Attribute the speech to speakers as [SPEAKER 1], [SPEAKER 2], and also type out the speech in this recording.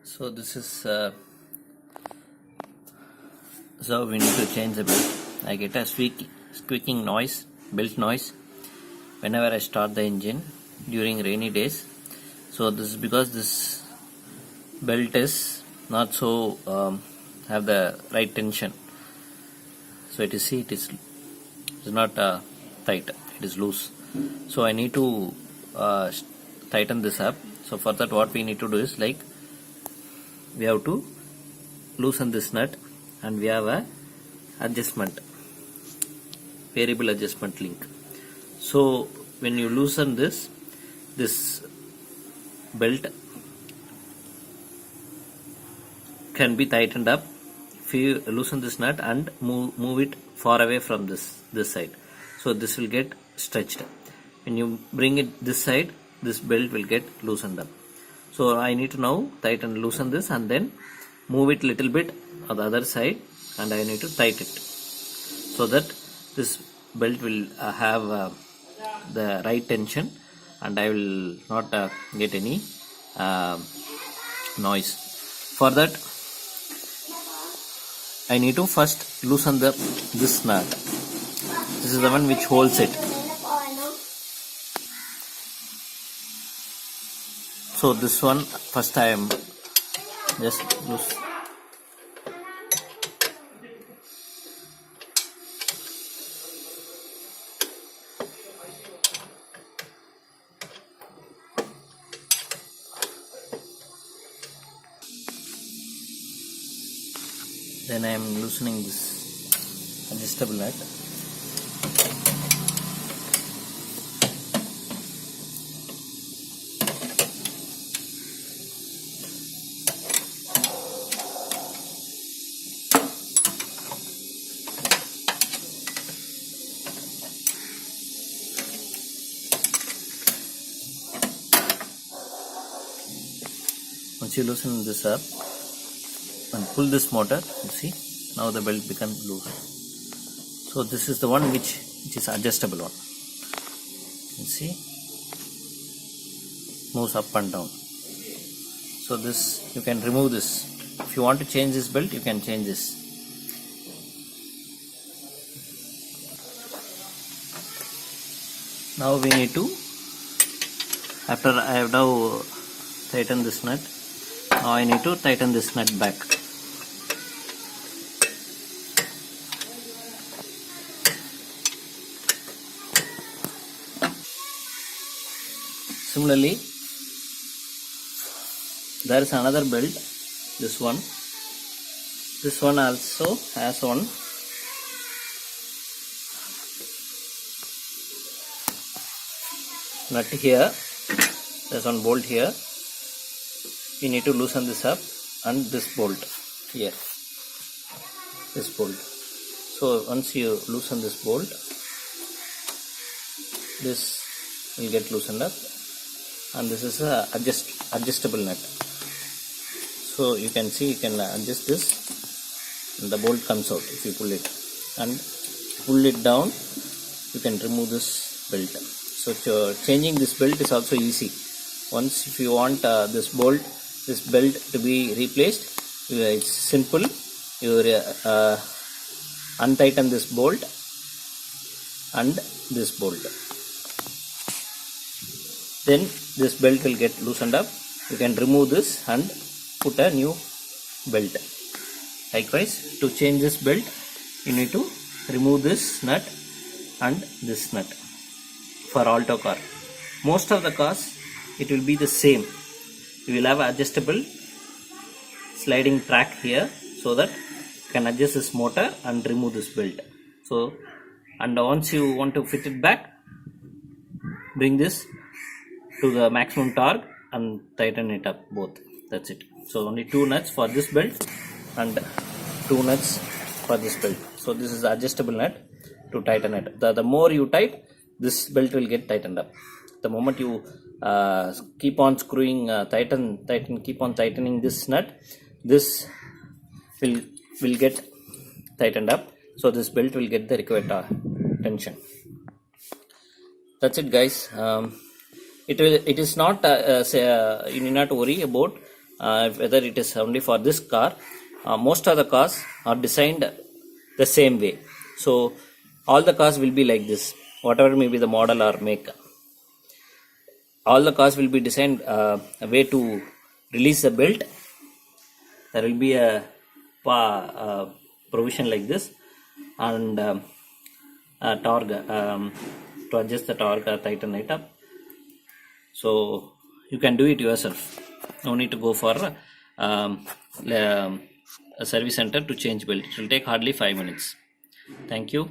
[SPEAKER 1] So this is so we need to change the belt. I get a squeaking noise, belt noise whenever I start the engine during rainy days. So this is because this belt is not so have the right tension. So it is not tight, it is loose. So I need to tighten this up. So for that what we need to do is, like, we have to loosen this nut, and we have a variable adjustment link. So when you loosen this belt can be tightened up if you loosen this nut and move it far away from this side. So this will get stretched. When you bring it this side, this belt will get loosened up. So I need to now loosen this and then move it little bit on the other side, and I need to tighten it so that this belt will have the right tension, and I will not get any noise. For that I need to first loosen this nut. This is the one which holds it. So this one first I am just loose. Then I am loosening this adjustable nut. Once you loosen this up and pull this motor, you see now the belt becomes loose. So this is the one which is adjustable one. You see, moves up and down. So this, you can remove this. If you want to change this belt, you can change this. Now we need to, after I have now tightened this nut, now I need to tighten this nut back. Similarly, there is another belt, this one. This one also has one nut here. There's one bolt here. You need to loosen this up, and this bolt here, this bolt. So once you loosen this bolt, this will get loosened up, and this is a adjustable nut. So you can see, you can adjust this, and the bolt comes out if you pull it, and pull it down, you can remove this belt. So changing this belt is also easy. Once if you want this belt to be replaced, it's simple. You untighten this bolt and this bolt, then this belt will get loosened up. You can remove this and put a new belt. Likewise, to change this belt, you need to remove this nut and this nut. For Alto car, most of the cars, it will be the same. You will have adjustable sliding track here, so that you can adjust this motor and remove this belt. So, and once you want to fit it back, bring this to the maximum torque and tighten it up both. That's it. So only 2 nuts for this belt and 2 nuts for this belt. So this is the adjustable nut to tighten it. The more you tighten, this belt will get tightened up. The moment you keep on screwing, keep on tightening this nut, this will get tightened up. So this belt will get the required tension. That's it, guys. It is not you need not worry about whether it is only for this car. Most of the cars are designed the same way. So all the cars will be like this, whatever may be the model or make. All the cars will be designed a way to release the belt. There will be a provision like this, and torque to adjust the torque or tighten it up. So you can do it yourself. No need to go for a service center to change belt. It will take hardly 5 minutes. Thank you.